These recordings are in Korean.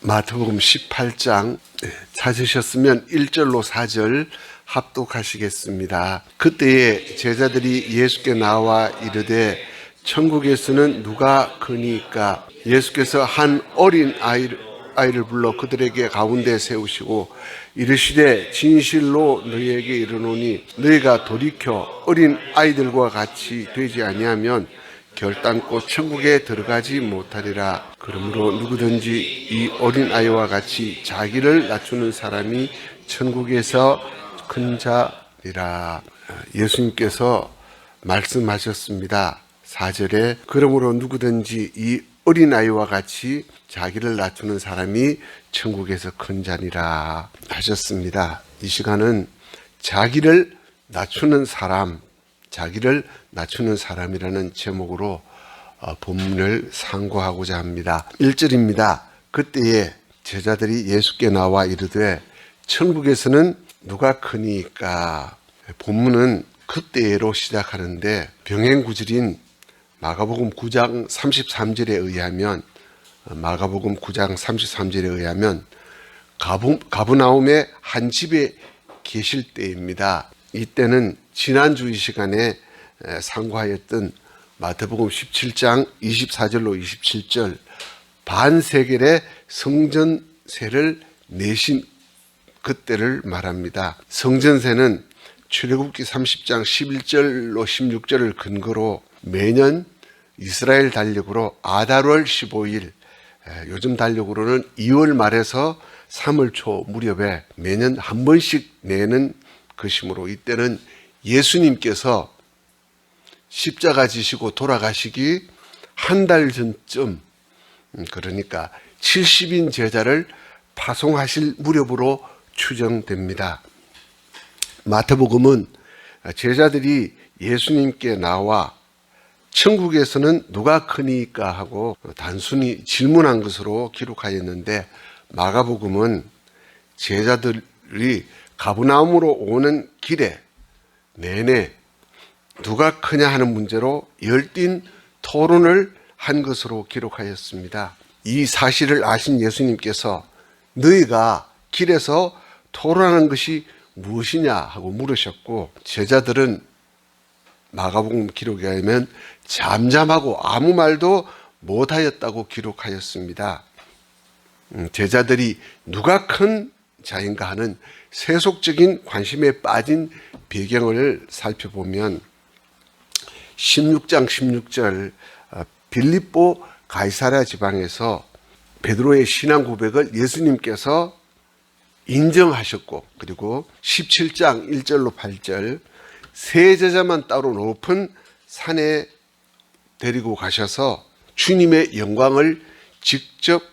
마태복음 18장 찾으셨으면 1절로 4절 합독하시겠습니다. 그때에 제자들이 예수께 나와 이르되 천국에서는 누가 크니까? 예수께서 한 어린 아이를 불러 그들에게 가운데 세우시고 이르시되 진실로 너희에게 이르노니 너희가 돌이켜 어린 아이들과 같이 되지 아니하면 결단코 천국에 들어가지 못하리라. 그러므로 누구든지 이 어린 아이와 같이 자기를 낮추는 사람이 천국에서 큰 자리라. 예수님께서 말씀하셨습니다. 4절에 그러므로 누구든지 이 어린 아이와 같이 자기를 낮추는 사람이 천국에서 큰 자리라 하셨습니다. 이 시간은 자기를 낮추는 사람, 자기를 낮추는 사람이라는 제목으로 본문을 상고하고자 합니다. 1절입니다. 그때에 제자들이 예수께 나와 이르되 천국에서는 누가 크니까? 본문은 그때로 시작하는데 병행구절인 마가복음 9장 33절에 의하면 가브나움의 한 집에 계실 때입니다. 이때는 지난주 이 시간에 상고하였던 마태복음 17장 24절로 27절 반세겔의 성전세를 내신 그때를 말합니다. 성전세는 출애굽기 30장 11절로 16절을 근거로 매년 이스라엘 달력으로 아달월 15일, 요즘 달력으로는 2월 말에서 3월 초 무렵에 매년 한 번씩 내는 것이므로 이때는 예수님께서 십자가 지시고 돌아가시기 한 달 전쯤, 그러니까 70인 제자를 파송하실 무렵으로 추정됩니다. 마태복음은 제자들이 예수님께 나와 천국에서는 누가 크니까 하고 단순히 질문한 것으로 기록하였는데 마가복음은 제자들이 가브나움으로 오는 길에 내내 누가 크냐 하는 문제로 열띤 토론을 한 것으로 기록하였습니다. 이 사실을 아신 예수님께서 너희가 길에서 토론하는 것이 무엇이냐 하고 물으셨고 제자들은 마가복음 기록에 의하면 잠잠하고 아무 말도 못하였다고 기록하였습니다. 제자들이 누가 큰 자인가 하는 세속적인 관심에 빠진 배경을 살펴보면 16장 16절 빌립보 가이사랴 지방에서 베드로의 신앙 고백을 예수님께서 인정하셨고 그리고 17장 1절로 8절 세 제자만 따로 높은 산에 데리고 가셔서 주님의 영광을 직접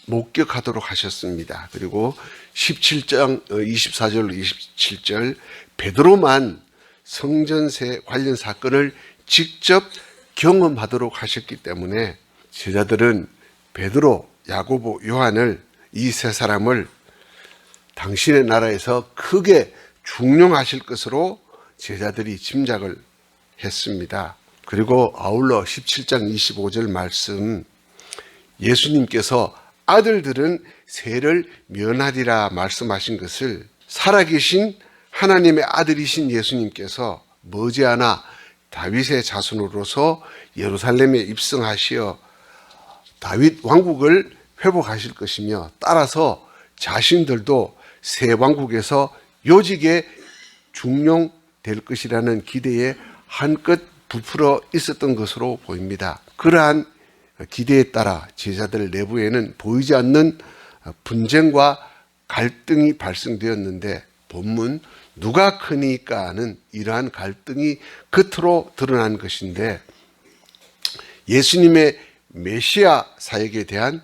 목격하도록 하셨습니다. 그리고 17장 24절로 27절 베드로만 성전세 관련 사건을 직접 경험하도록 하셨기 때문에 제자들은 베드로, 야고보, 요한을 이 세 사람을 당신의 나라에서 크게 중용하실 것으로 제자들이 짐작을 했습니다. 그리고 아울러 17장 25절 말씀 예수님께서 아들들은 세를 면하리라 말씀하신 것을 살아계신 하나님의 아들이신 예수님께서 머지않아 다윗의 자손으로서 예루살렘에 입성하시어 다윗 왕국을 회복하실 것이며 따라서 자신들도 새 왕국에서 요직에 중용될 것이라는 기대에 한껏 부풀어 있었던 것으로 보입니다. 그러한 기대에 따라 제자들 내부에는 보이지 않는 분쟁과 갈등이 발생되었는데 본문 누가 크니까는 이러한 갈등이 겉으로 드러난 것인데 예수님의 메시아 사역에 대한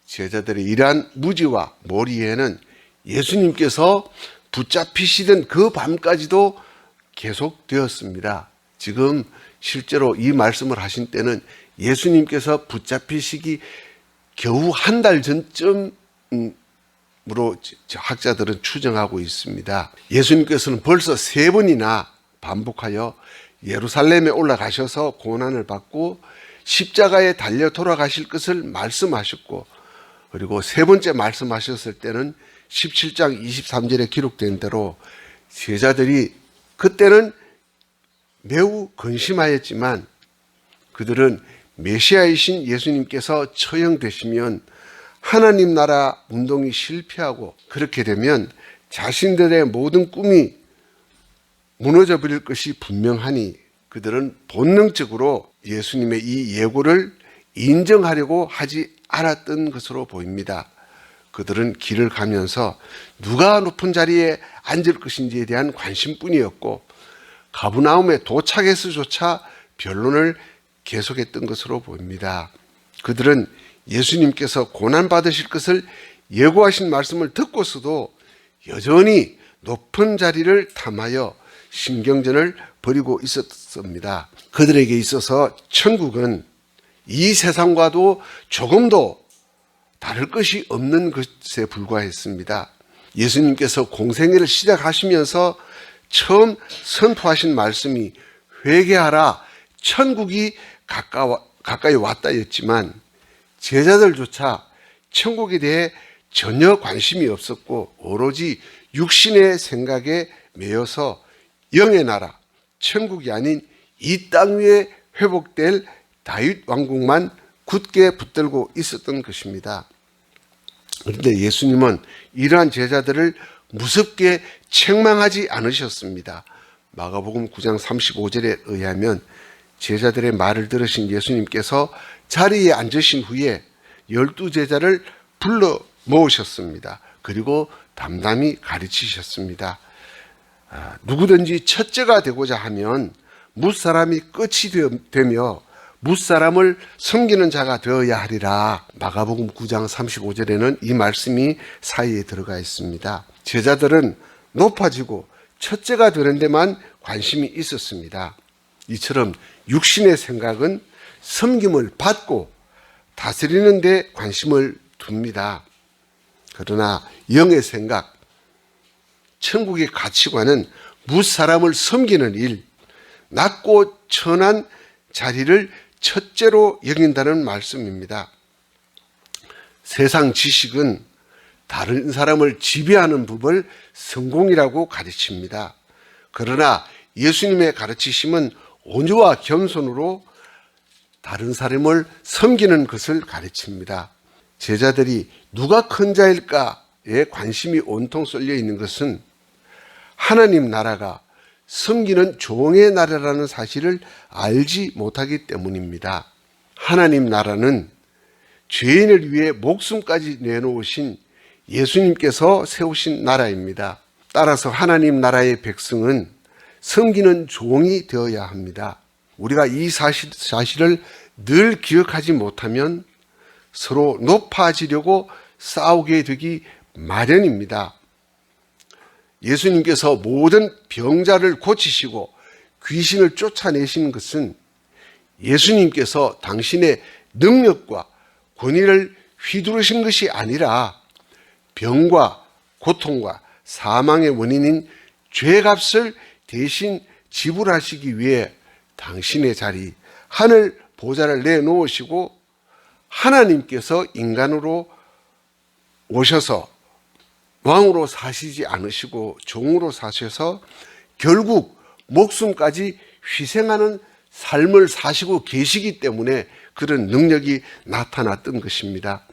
제자들의 이러한 무지와 몰이에는 예수님께서 붙잡히시던 그 밤까지도 계속되었습니다. 지금 실제로 이 말씀을 하신 때는 예수님께서 붙잡히시기 겨우 한 달 전쯤으로 학자들은 추정하고 있습니다. 예수님께서는 벌써 3번이나 반복하여 예루살렘에 올라가셔서 고난을 받고 십자가에 달려 돌아가실 것을 말씀하셨고 그리고 세 번째 말씀하셨을 때는 17장 23절에 기록된 대로 제자들이 그때는 매우 근심하였지만 그들은 메시아이신 예수님께서 처형되시면 하나님 나라 운동이 실패하고 그렇게 되면 자신들의 모든 꿈이 무너져 버릴 것이 분명하니 그들은 본능적으로 예수님의 이 예고를 인정하려고 하지 않았던 것으로 보입니다. 그들은 길을 가면서 누가 높은 자리에 앉을 것인지에 대한 관심뿐이었고 가브나움에 도착해서조차 변론을 계속했던 것으로 보입니다. 그들은 예수님께서 고난받으실 것을 예고하신 말씀을 듣고서도 여전히 높은 자리를 탐하여 신경전을 벌이고 있었습니다. 그들에게 있어서 천국은 이 세상과도 조금도 다를 것이 없는 것에 불과했습니다. 예수님께서 공생애를 시작하시면서 처음 선포하신 말씀이 회개하라, 천국이 가까이 왔다였지만 제자들조차 천국에 대해 전혀 관심이 없었고 오로지 육신의 생각에 매여서 영의 나라, 천국이 아닌 이 땅 위에 회복될 다윗 왕국만 굳게 붙들고 있었던 것입니다. 그런데 예수님은 이러한 제자들을 무섭게 책망하지 않으셨습니다. 마가복음 9장 35절에 의하면 제자들의 말을 들으신 예수님께서 자리에 앉으신 후에 12제자를 불러 모으셨습니다. 그리고 담담히 가르치셨습니다. 누구든지 첫째가 되고자 하면 무사람이 끝이 되며 무사람을 섬기는 자가 되어야 하리라. 마가복음 9장 35절에는 이 말씀이 사이에 들어가 있습니다. 제자들은 높아지고 첫째가 되는 데만 관심이 있었습니다. 이처럼 육신의 생각은 섬김을 받고 다스리는 데 관심을 둡니다. 그러나 영의 생각, 천국의 가치관은 무사람을 섬기는 일, 낮고 천한 자리를 첫째로 여긴다는 말씀입니다. 세상 지식은 다른 사람을 지배하는 법을 성공이라고 가르칩니다. 그러나 예수님의 가르치심은 온유와 겸손으로 다른 사람을 섬기는 것을 가르칩니다. 제자들이 누가 큰 자일까에 관심이 온통 쏠려 있는 것은 하나님 나라가 섬기는 종의 나라라는 사실을 알지 못하기 때문입니다. 하나님 나라는 죄인을 위해 목숨까지 내놓으신 예수님께서 세우신 나라입니다. 따라서 하나님 나라의 백성은 섬기는 종이 되어야 합니다. 우리가 이 사실을 늘 기억하지 못하면 서로 높아지려고 싸우게 되기 마련입니다. 예수님께서 모든 병자를 고치시고 귀신을 쫓아내신 것은 예수님께서 당신의 능력과 권위를 휘두르신 것이 아니라 병과 고통과 사망의 원인인 죄값을 대신 지불하시기 위해 당신의 자리, 하늘 보좌를 내놓으시고 하나님께서 인간으로 오셔서 왕으로 사시지 않으시고 종으로 사셔서 결국 목숨까지 희생하는 삶을 사시고 계시기 때문에 그런 능력이 나타났던 것입니다.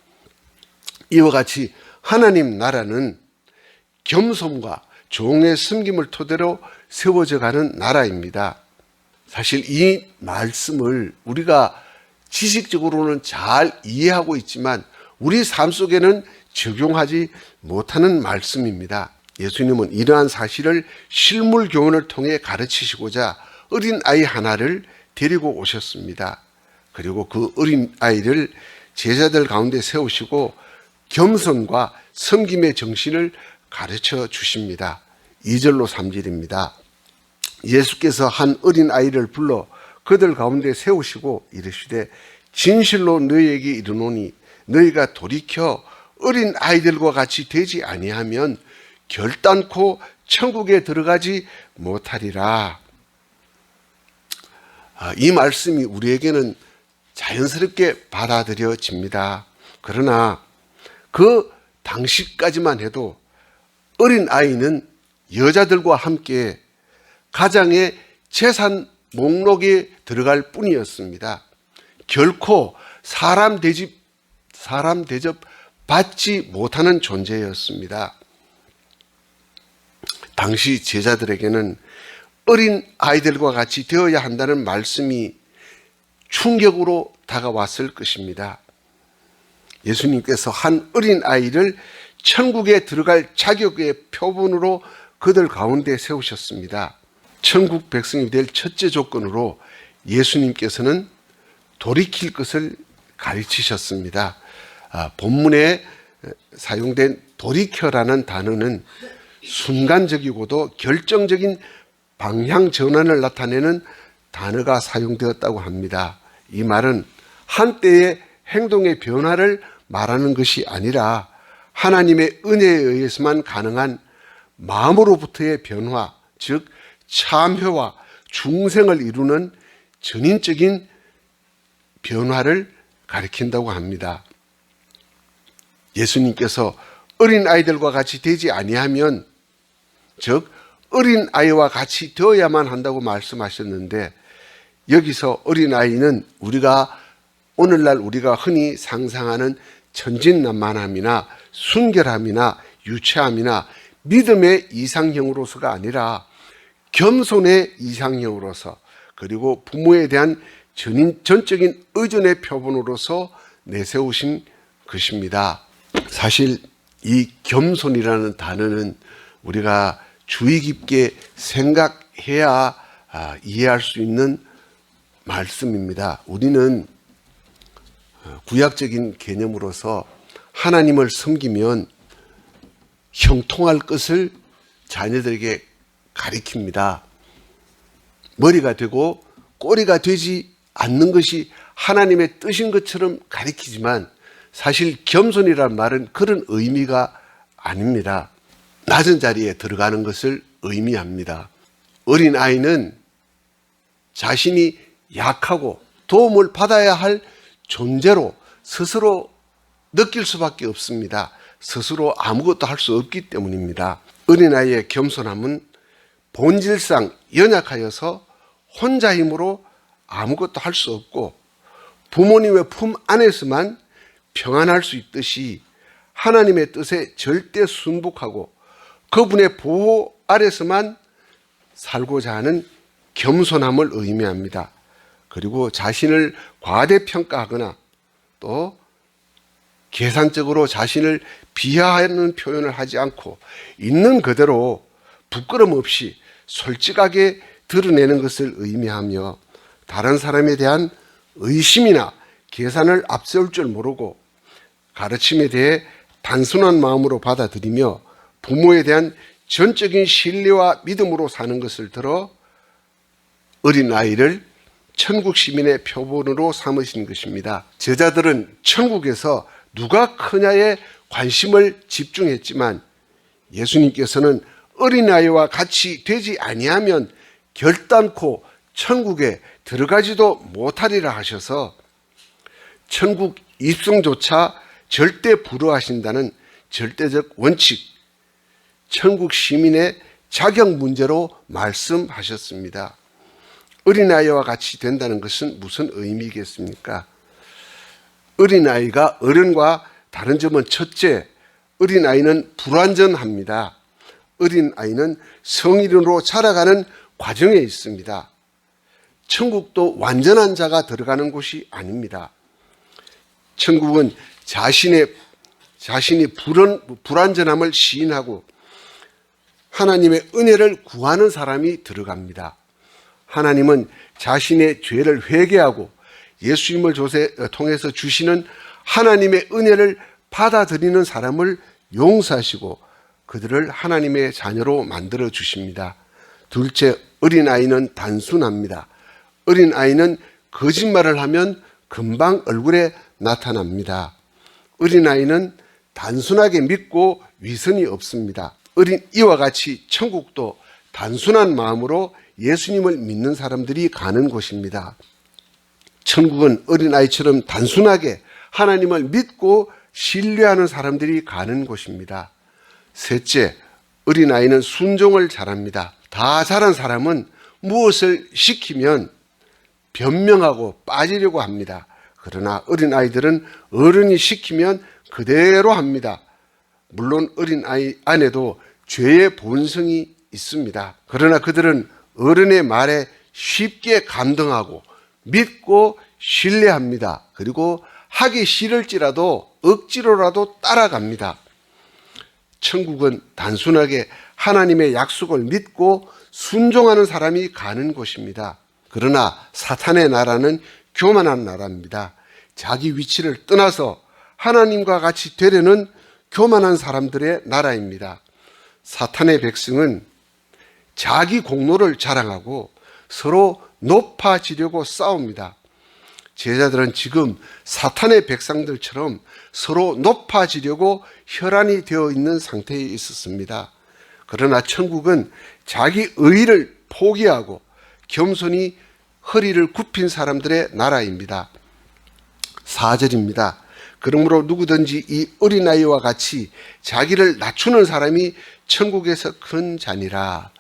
이와 같이 하나님 나라는 겸손과 종의 섬김을 토대로 세워져 가는 나라입니다. 사실 이 말씀을 우리가 지식적으로는 잘 이해하고 있지만 우리 삶 속에는 적용하지 못하는 말씀입니다. 예수님은 이러한 사실을 실물 교훈을 통해 가르치시고자 어린 아이 하나를 데리고 오셨습니다. 그리고 그 어린 아이를 제자들 가운데 세우시고 겸손과 섬김의 정신을 가르쳐 주십니다. 2절로 3절입니다. 예수께서 한 어린 아이를 불러 그들 가운데 세우시고 이르시되 진실로 너희에게 이르노니 너희가 돌이켜 어린 아이들과 같이 되지 아니하면 결단코 천국에 들어가지 못하리라. 이 말씀이 우리에게는 자연스럽게 받아들여집니다. 그러나 그 당시까지만 해도 어린 아이는 여자들과 함께 가장의 재산 목록에 들어갈 뿐이었습니다. 결코 사람 대접 받지 못하는 존재였습니다. 당시 제자들에게는 어린 아이들과 같이 되어야 한다는 말씀이 충격으로 다가왔을 것입니다. 예수님께서 한 어린 아이를 천국에 들어갈 자격의 표본으로 그들 가운데 세우셨습니다. 천국 백성이 될 첫째 조건으로 예수님께서는 돌이킬 것을 가르치셨습니다. 본문에 사용된 돌이켜라는 단어는 순간적이고도 결정적인 방향 전환을 나타내는 단어가 사용되었다고 합니다. 이 말은 한때의 행동의 변화를 말하는 것이 아니라 하나님의 은혜에 의해서만 가능한 마음으로부터의 변화, 즉 참회와 중생을 이루는 전인적인 변화를 가리킨다고 합니다. 예수님께서 어린 아이들과 같이 되지 아니하면, 즉 어린 아이와 같이 되어야만 한다고 말씀하셨는데, 여기서 어린 아이는 오늘날 우리가 흔히 상상하는 천진난만함이나 순결함이나 유치함이나 믿음의 이상형으로서가 아니라 겸손의 이상형으로서, 그리고 부모에 대한 전적인 의존의 표본으로서 내세우신 것입니다. 사실 이 겸손이라는 단어는 우리가 주의 깊게 생각해야 이해할 수 있는 말씀입니다. 우리는 구약적인 개념으로서 하나님을 섬기면 형통할 것을 자녀들에게 가리킵니다. 머리가 되고 꼬리가 되지 않는 것이 하나님의 뜻인 것처럼 가리키지만 사실 겸손이란 말은 그런 의미가 아닙니다. 낮은 자리에 들어가는 것을 의미합니다. 어린 아이는 자신이 약하고 도움을 받아야 할 존재로 스스로 느낄 수밖에 없습니다. 스스로 아무것도 할 수 없기 때문입니다. 어린아이의 겸손함은 본질상 연약하여서 혼자 힘으로 아무것도 할 수 없고 부모님의 품 안에서만 평안할 수 있듯이 하나님의 뜻에 절대 순복하고 그분의 보호 아래서만 살고자 하는 겸손함을 의미합니다. 그리고 자신을 과대평가하거나 또 계산적으로 자신을 비하하는 표현을 하지 않고 있는 그대로 부끄럼 없이 솔직하게 드러내는 것을 의미하며 다른 사람에 대한 의심이나 계산을 앞세울 줄 모르고 가르침에 대해 단순한 마음으로 받아들이며 부모에 대한 전적인 신뢰와 믿음으로 사는 것을 들어 어린아이를 천국 시민의 표본으로 삼으신 것입니다. 제자들은 천국에서 누가 크냐에 관심을 집중했지만 예수님께서는 어린아이와 같이 되지 아니하면 결단코 천국에 들어가지도 못하리라 하셔서 천국 입성조차 절대 불허하신다는 절대적 원칙, 천국 시민의 자격 문제로 말씀하셨습니다. 어린아이와 같이 된다는 것은 무슨 의미겠습니까? 어린아이가 어른과 다른 점은 첫째, 어린아이는 불완전합니다. 어린아이는 성인으로 자라가는 과정에 있습니다. 천국도 완전한 자가 들어가는 곳이 아닙니다. 천국은 자신이 불완전함을 시인하고 하나님의 은혜를 구하는 사람이 들어갑니다. 하나님은 자신의 죄를 회개하고 예수님을 통해서 주시는 하나님의 은혜를 받아들이는 사람을 용서하시고 그들을 하나님의 자녀로 만들어 주십니다. 둘째, 어린아이는 단순합니다. 어린아이는 거짓말을 하면 금방 얼굴에 나타납니다. 어린아이는 단순하게 믿고 위선이 없습니다. 이와 같이 천국도 단순한 마음으로 예수님을 믿는 사람들이 가는 곳입니다. 천국은 어린아이처럼 단순하게 하나님을 믿고 신뢰하는 사람들이 가는 곳입니다. 셋째, 어린아이는 순종을 잘합니다. 다 자란 사람은 무엇을 시키면 변명하고 빠지려고 합니다. 그러나 어린아이들은 어른이 시키면 그대로 합니다. 물론 어린아이 안에도 죄의 본성이 있습니다. 그러나 그들은 어른의 말에 쉽게 감동하고 믿고 신뢰합니다. 그리고 하기 싫을지라도 억지로라도 따라갑니다. 천국은 단순하게 하나님의 약속을 믿고 순종하는 사람이 가는 곳입니다. 그러나 사탄의 나라는 교만한 나라입니다. 자기 위치를 떠나서 하나님과 같이 되려는 교만한 사람들의 나라입니다. 사탄의 백성은 자기 공로를 자랑하고 서로 높아지려고 싸웁니다. 제자들은 지금 사탄의 백성들처럼 서로 높아지려고 혈안이 되어 있는 상태에 있었습니다. 그러나 천국은 자기 의의를 포기하고 겸손히 허리를 굽힌 사람들의 나라입니다. 4절입니다. 그러므로 누구든지 이 어린아이와 같이 자기를 낮추는 사람이 천국에서 큰 자니라.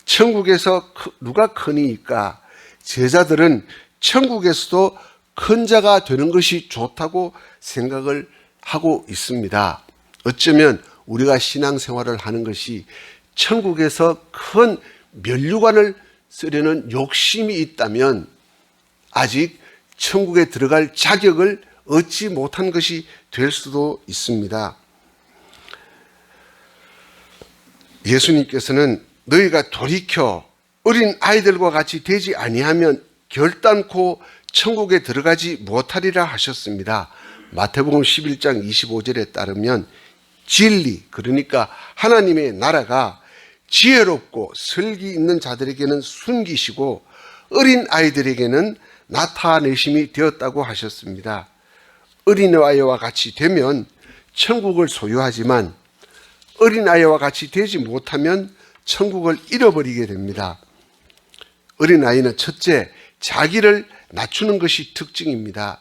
천국에서 누가 크니까? 제자들은 천국에서도 큰 자가 되는 것이 좋다고 생각을 하고 있습니다. 어쩌면 우리가 신앙생활을 하는 것이 천국에서 큰 면류관을 쓰려는 욕심이 있다면 아직 천국에 들어갈 자격을 얻지 못한 것이 될 수도 있습니다. 예수님께서는 너희가 돌이켜 어린 아이들과 같이 되지 아니하면 결단코 천국에 들어가지 못하리라 하셨습니다. 마태복음 11장 25절에 따르면 진리, 그러니까 하나님의 나라가 지혜롭고 설기 있는 자들에게는 숨기시고 어린 아이들에게는 나타내심이 되었다고 하셨습니다. 어린아이와 같이 되면 천국을 소유하지만 어린아이와 같이 되지 못하면 천국을 잃어버리게 됩니다. 어린아이는 첫째, 자기를 낮추는 것이 특징입니다.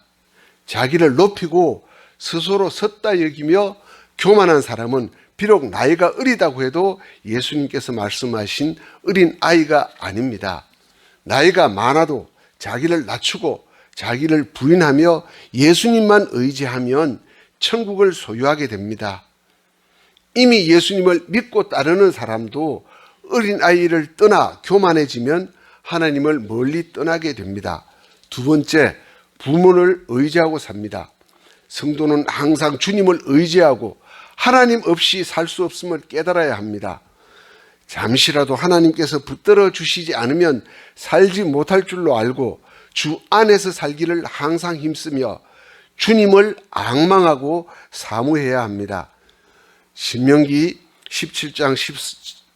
자기를 높이고 스스로 섰다 여기며 교만한 사람은 비록 나이가 어리다고 해도 예수님께서 말씀하신 어린 아이가 아닙니다. 나이가 많아도 자기를 낮추고 자기를 부인하며 예수님만 의지하면 천국을 소유하게 됩니다. 이미 예수님을 믿고 따르는 사람도 어린아이를 떠나 교만해지면 하나님을 멀리 떠나게 됩니다. 두 번째, 부모를 의지하고 삽니다. 성도는 항상 주님을 의지하고 하나님 없이 살 수 없음을 깨달아야 합니다. 잠시라도 하나님께서 붙들어 주시지 않으면 살지 못할 줄로 알고 주 안에서 살기를 항상 힘쓰며 주님을 앙망하고 사모해야 합니다. 신명기 17장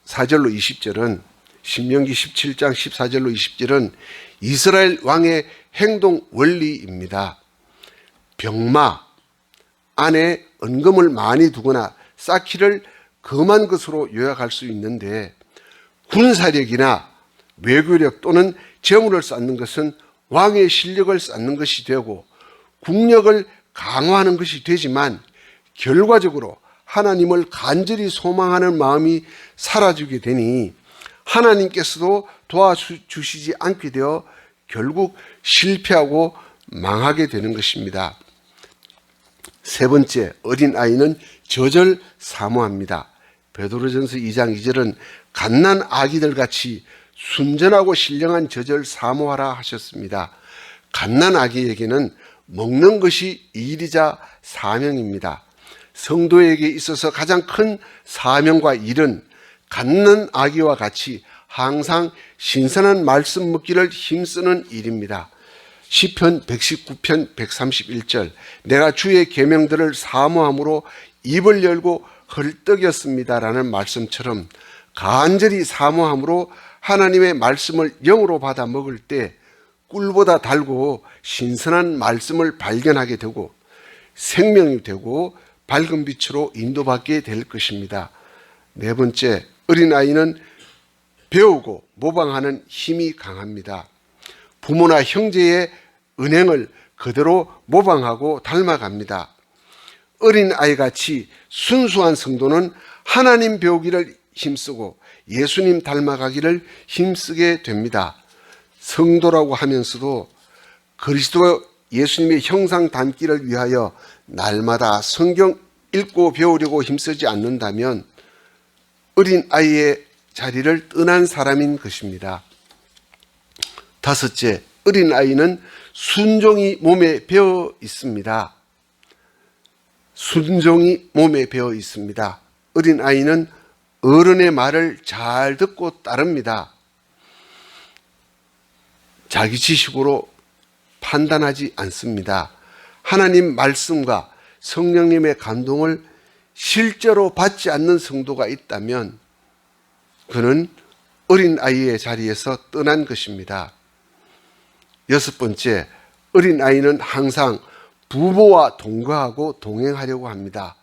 14절로 20절은 신명기 17장 14절로 20절은 이스라엘 왕의 행동 원리입니다. 병마 안에 은금을 많이 두거나 쌓기를 금한 것으로 요약할 수 있는데 군사력이나 외교력 또는 재물을 쌓는 것은 왕의 실력을 쌓는 것이 되고 국력을 강화하는 것이 되지만 결과적으로 하나님을 간절히 소망하는 마음이 사라지게 되니 하나님께서도 도와주시지 않게 되어 결국 실패하고 망하게 되는 것입니다. 세 번째, 어린아이는 젖을 사모합니다. 베드로전서 2장 2절은 갓난 아기들 같이 순전하고 신령한 젖을 사모하라 하셨습니다. 갓난 아기에게는 먹는 것이 일이자 사명입니다. 성도에게 있어서 가장 큰 사명과 일은 갓난 아기와 같이 항상 신선한 말씀 먹기를 힘쓰는 일입니다. 시편 119편 131절 내가 주의 계명들을 사모함으로 입을 열고 헐떡였습니다라는 말씀처럼 간절히 사모함으로 하나님의 말씀을 영으로 받아 먹을 때 꿀보다 달고 신선한 말씀을 발견하게 되고 생명이 되고 밝은 빛으로 인도받게 될 것입니다. 네 번째, 어린아이는 배우고 모방하는 힘이 강합니다. 부모나 형제의 은행을 그대로 모방하고 닮아갑니다. 어린아이같이 순수한 성도는 하나님 배우기를 힘쓰고 예수님 닮아가기를 힘쓰게 됩니다. 성도라고 하면서도 그리스도 예수님의 형상 닮기를 위하여 날마다 성경 읽고 배우려고 힘쓰지 않는다면 어린아이의 자리를 떠난 사람인 것입니다. 다섯째, 어린아이는 순종이 몸에 배어 있습니다. 순종이 몸에 배어 있습니다. 어린아이는 어른의 말을 잘 듣고 따릅니다. 자기 지식으로 판단하지 않습니다. 하나님 말씀과 성령님의 감동을 실제로 받지 않는 성도가 있다면 그는 어린아이의 자리에서 떠난 것입니다. 여섯 번째, 어린아이는 항상 부모와 동거하고 동행하려고 합니다.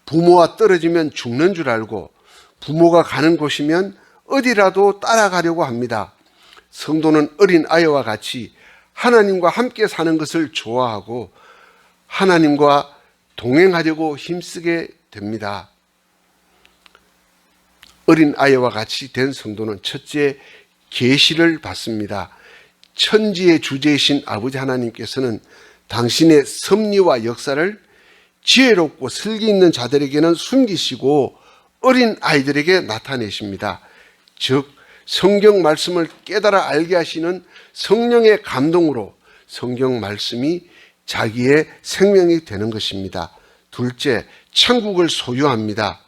부모와 떨어지면 죽는 줄 알고 부모가 가는 곳이면 어디라도 따라가려고 합니다. 성도는 어린아이와 같이 하나님과 함께 사는 것을 좋아하고 하나님과 동행하려고 힘쓰게 됩니다. 어린아이와 같이 된 성도는 첫째, 계시를 받습니다. 천지의 주제이신 아버지 하나님께서는 당신의 섭리와 역사를 지혜롭고 슬기 있는 자들에게는 숨기시고 어린 아이들에게 나타내십니다. 즉 성경 말씀을 깨달아 알게 하시는 성령의 감동으로 성경 말씀이 자기의 생명이 되는 것입니다. 둘째, 천국을 소유합니다.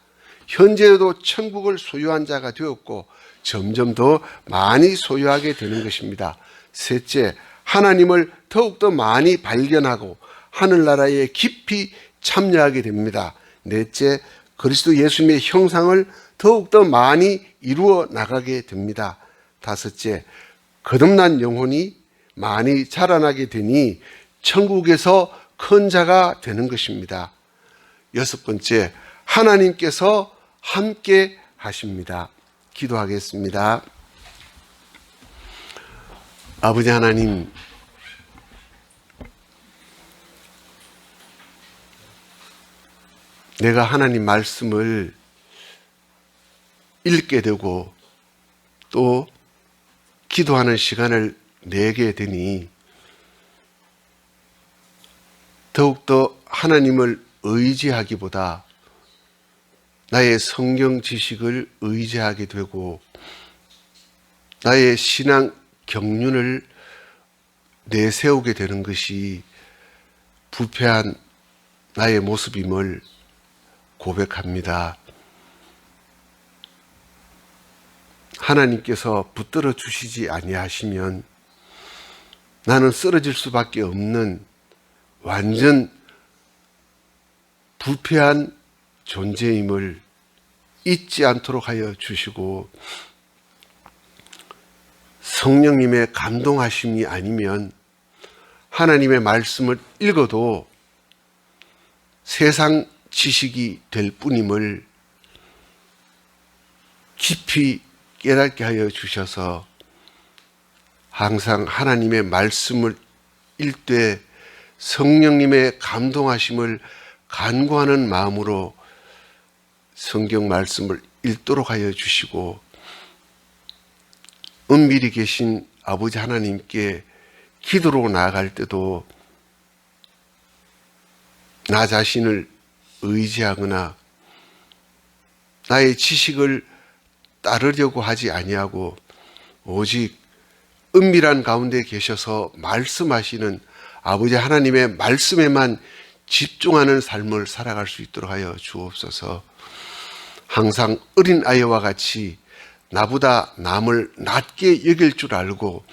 현재에도 천국을 소유한 자가 되었고 점점 더 많이 소유하게 되는 것입니다. 셋째, 하나님을 더욱더 많이 발견하고 하늘나라에 깊이 참여하게 됩니다. 넷째, 그리스도 예수님의 형상을 더욱더 많이 이루어 나가게 됩니다. 다섯째, 거듭난 영혼이 많이 자라나게 되니 천국에서 큰 자가 되는 것입니다. 여섯 번째, 하나님께서 함께 하십니다. 기도하겠습니다. 아버지 하나님, 내가 하나님 말씀을 읽게 되고 또 기도하는 시간을 내게 되니 더욱더 하나님을 의지하기보다 나의 성경 지식을 의지하게 되고 나의 신앙 경륜을 내세우게 되는 것이 부패한 나의 모습임을 고백합니다. 하나님께서 붙들어 주시지 아니하시면 나는 쓰러질 수밖에 없는 완전 부패한 존재임을 잊지 않도록 하여 주시고 성령님의 감동하심이 아니면 하나님의 말씀을 읽어도 세상 지식이 될 뿐임을 깊이 깨닫게 하여 주셔서 항상 하나님의 말씀을 읽되 성령님의 감동하심을 간구하는 마음으로 성경 말씀을 읽도록 하여 주시고 은밀히 계신 아버지 하나님께 기도로 나아갈 때도 나 자신을 의지하거나 나의 지식을 따르려고 하지 아니하고 오직 은밀한 가운데 계셔서 말씀하시는 아버지 하나님의 말씀에만 집중하는 삶을 살아갈 수 있도록 하여 주옵소서. 항상 어린아이와 같이 나보다 남을 낮게 여길 줄 알고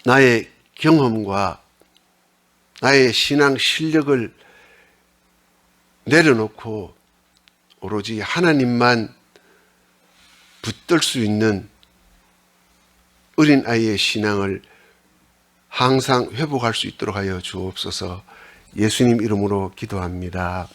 나의 경험과 나의 신앙 실력을 내려놓고 오로지 하나님만 붙들 수 있는 어린아이의 신앙을 항상 회복할 수 있도록 하여 주옵소서. 예수님 이름으로 기도합니다.